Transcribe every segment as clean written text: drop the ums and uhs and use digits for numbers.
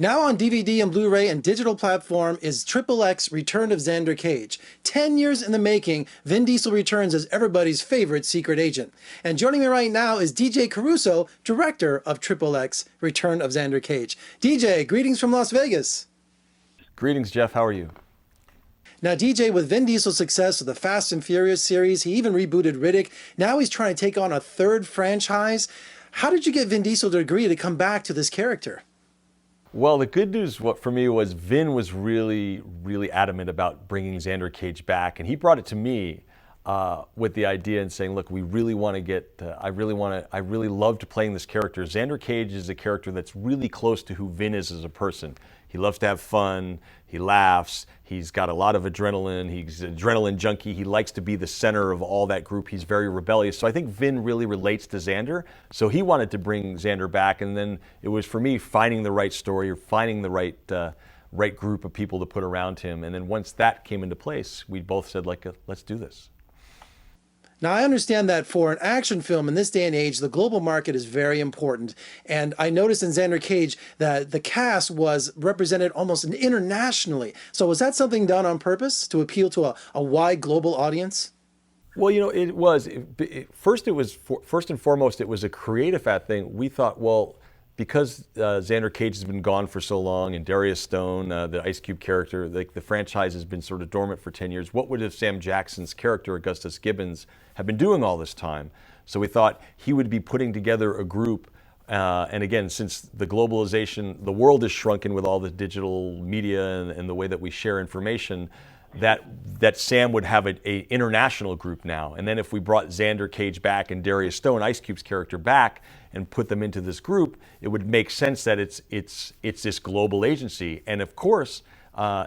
Now on DVD and Blu-ray and digital platform is XXX Return of Xander Cage. 10 years in the making, Vin Diesel returns as everybody's favorite secret agent. And joining me right now is DJ Caruso, director of XXX Return of Xander Cage. DJ, greetings from Las Vegas. Greetings, Jeff. How are you? Now, DJ, with Vin Diesel's success with the Fast and Furious series, he even rebooted Riddick. Now he's trying to take on a third franchise. How did you get Vin Diesel to agree to come back to this character? Well, the good news for me was Vin was really adamant about bringing Xander Cage back, and he brought it to me with the idea and saying, "Look, we really want to get. I really loved playing this character. Xander Cage is a character that's really close to who Vin is as a person. He loves to have fun. He laughs. He's got a lot of adrenaline. He's an adrenaline junkie. He likes to be the center of all that group. He's very rebellious. So I think Vin really relates to Xander. So he wanted to bring Xander back, and then it was for me finding the right story or finding the right group of people to put around him. And then once that came into place, we both said, let's do this. Now, I understand that for an action film in this day and age, the global market is very important. And I noticed in Xander Cage that the cast was represented almost internationally. So was that something done on purpose to appeal to a wide global audience? Well, it was. First and foremost, it was a creative thing. We thought, well, because Xander Cage has been gone for so long, and Darius Stone, the Ice Cube character, the franchise has been sort of dormant for 10 years. What would have Sam Jackson's character, Augustus Gibbons, have been doing all this time? So we thought he would be putting together a group. And again, since the globalization, the world is shrunken with all the digital media and the way that we share information, that Sam would have an international group now. And then if we brought Xander Cage back and Darius Stone, Ice Cube's character, back and put them into this group, it would make sense that it's this global agency. And of course,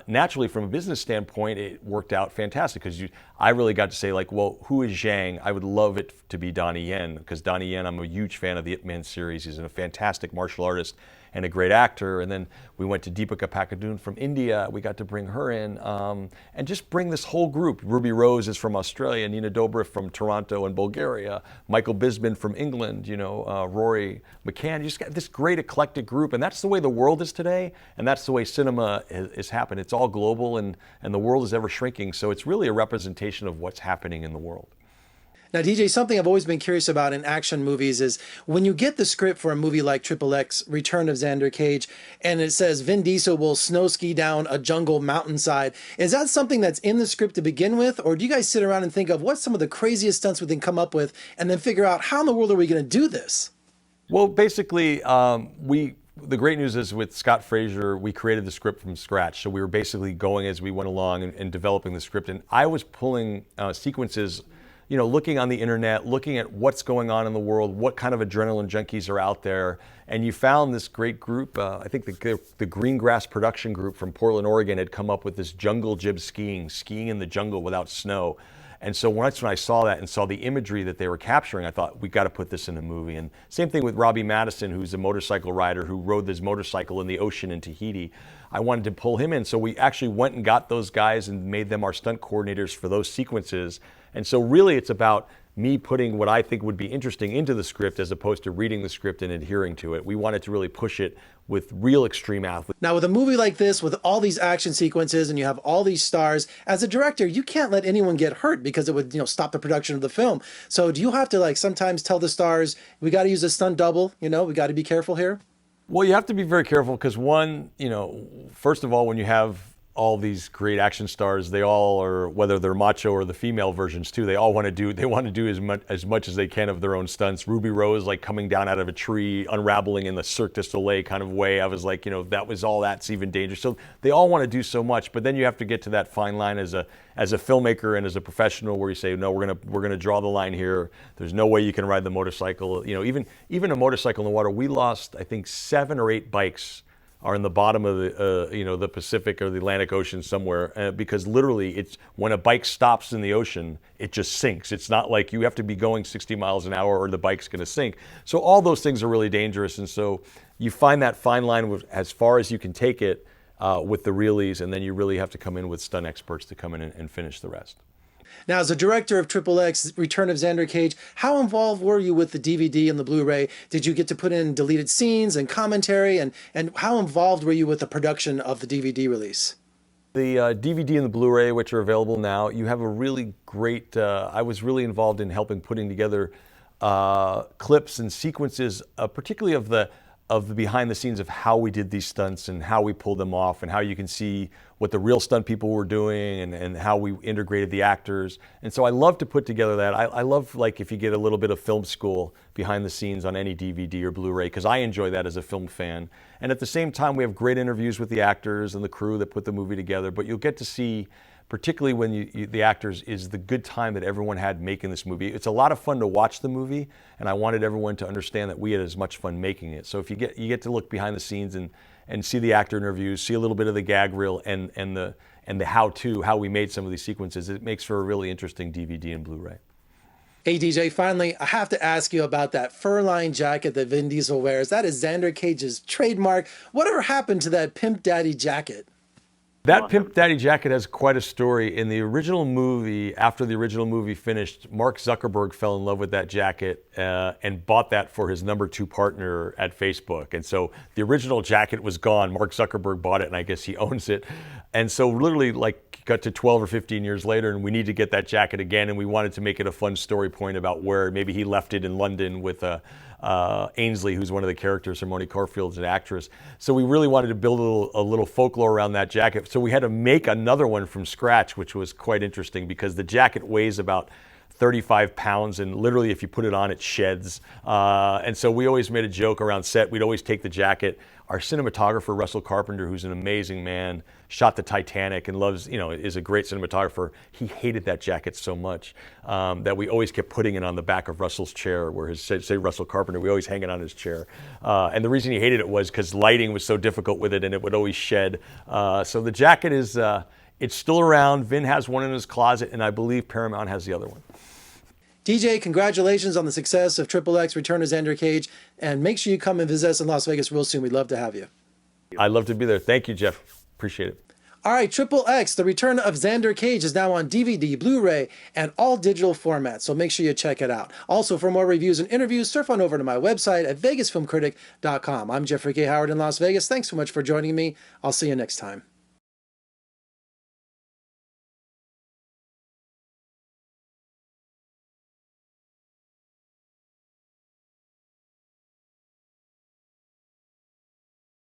naturally, from a business standpoint, it worked out fantastic because I really got to say, well, who is Zhang? I would love it to be Donnie Yen, because Donnie Yen, I'm a huge fan of the Ip Man series. He's a fantastic martial artist and a great actor. And then we went to Deepika Padukone from India. We got to bring her in and just bring this whole group. Ruby Rose is from Australia, Nina Dobrev from Toronto and Bulgaria, Michael Bisman from England, Rory McCann. You just got this great eclectic group, and that's the way the world is today, and that's the way cinema has happened. It's all global, and the world is ever shrinking, so it's really a representation of what's happening in the world. Now, DJ, something I've always been curious about in action movies is when you get the script for a movie like XXX Return of Xander Cage, and it says Vin Diesel will snow ski down a jungle mountainside, is that something that's in the script to begin with? Or do you guys sit around and think of what's some of the craziest stunts we can come up with and then figure out how in the world are we going to do this? Well, basically, the great news is with Scott Fraser, we created the script from scratch. So we were basically going as we went along and developing the script. And I was pulling sequences, looking on the internet, looking at what's going on in the world, what kind of adrenaline junkies are out there. And you found this great group. I think the Green Grass Production Group from Portland, Oregon had come up with this jungle jib skiing in the jungle without snow. And so once when I saw that and saw the imagery that they were capturing, I thought, we got to put this in a movie. And same thing with Robbie Madison, who's a motorcycle rider who rode this motorcycle in the ocean in Tahiti. I wanted to pull him in. So we actually went and got those guys and made them our stunt coordinators for those sequences. And so really it's about me putting what I think would be interesting into the script as opposed to reading the script and adhering to it. We wanted to really push it with real extreme athletes. Now, with a movie like this, with all these action sequences and you have all these stars, as a director, you can't let anyone get hurt because it would, stop the production of the film. So do you have to sometimes tell the stars, we got to use a stunt double, we got to be careful here? Well, you have to be very careful because one, first of all, when you have all these great action stars, they all are, whether they're macho or the female versions too, they want to do as much as they can of their own stunts. Ruby Rose, like coming down out of a tree, unraveling in the Cirque du Soleil kind of way. I was like, that's even dangerous. So they all want to do so much, but then you have to get to that fine line as a filmmaker and as a professional where you say, no, we're gonna draw the line here. There's no way you can ride the motorcycle. Even a motorcycle in the water. We lost, I think, 7 or 8 bikes are in the bottom of the Pacific or the Atlantic Ocean somewhere, because literally it's when a bike stops in the ocean, it just sinks. It's not like you have to be going 60 miles an hour or the bike's going to sink. So all those things are really dangerous, and so you find that fine line as far as you can take it with the realies, and then you really have to come in with stunt experts to come in and finish the rest. Now, as a director of XXX Return of Xander Cage, how involved were you with the DVD and the Blu-ray? Did you get to put in deleted scenes and commentary? And how involved were you with the production of the DVD release? The DVD and the Blu-ray, which are available now, you have a really great, I was really involved in helping putting together clips and sequences, particularly of the behind the scenes of how we did these stunts and how we pulled them off and how you can see what the real stunt people were doing and how we integrated the actors. And so I love to put together that. I love, like, if you get a little bit of film school behind the scenes on any DVD or Blu-ray, because I enjoy that as a film fan. And at the same time, we have great interviews with the actors and the crew that put the movie together, but you'll get to see, particularly when the actors, is the good time that everyone had making this movie. It's a lot of fun to watch the movie, and I wanted everyone to understand that we had as much fun making it. So if you get to look behind the scenes and see the actor interviews, see a little bit of the gag reel and the how we made some of these sequences, it makes for a really interesting DVD and Blu-ray. Hey, DJ, finally, I have to ask you about that fur-lined jacket that Vin Diesel wears. That is Xander Cage's trademark. Whatever happened to that Pimp Daddy jacket? That Pimp Daddy jacket has quite a story. In the original movie, after the original movie finished, Mark Zuckerberg fell in love with that jacket and bought that for his #2 partner at Facebook. And so the original jacket was gone. Mark Zuckerberg bought it, and I guess he owns it. And so literally, like, got to 12 or 15 years later, and we need to get that jacket again, and we wanted to make it a fun story point about where maybe he left it in London with Ainsley, who's one of the characters, Hermione Corfield's an actress. So we really wanted to build a little folklore around that jacket. So we had to make another one from scratch, which was quite interesting because the jacket weighs about 35 pounds, and literally if you put it on, it sheds. And so we always made a joke around set. We'd always take the jacket. Our cinematographer, Russell Carpenter, who's an amazing man, shot the Titanic and loves, is a great cinematographer. He hated that jacket so much that we always kept putting it on the back of Russell's chair, where say Russell Carpenter, we always hang it on his chair. And the reason he hated it was because lighting was so difficult with it and it would always shed. So the jacket is, it's still around. Vin has one in his closet, and I believe Paramount has the other one. DJ, congratulations on the success of XXX Return of Xander Cage, and make sure you come and visit us in Las Vegas real soon. We'd love to have you. I'd love to be there. Thank you, Jeff. Appreciate it. All right, XXX, The Return of Xander Cage is now on DVD, Blu-ray, and all digital formats, so make sure you check it out. Also, for more reviews and interviews, surf on over to my website at vegasfilmcritic.com. I'm Jeffrey K. Howard in Las Vegas. Thanks so much for joining me. I'll see you next time.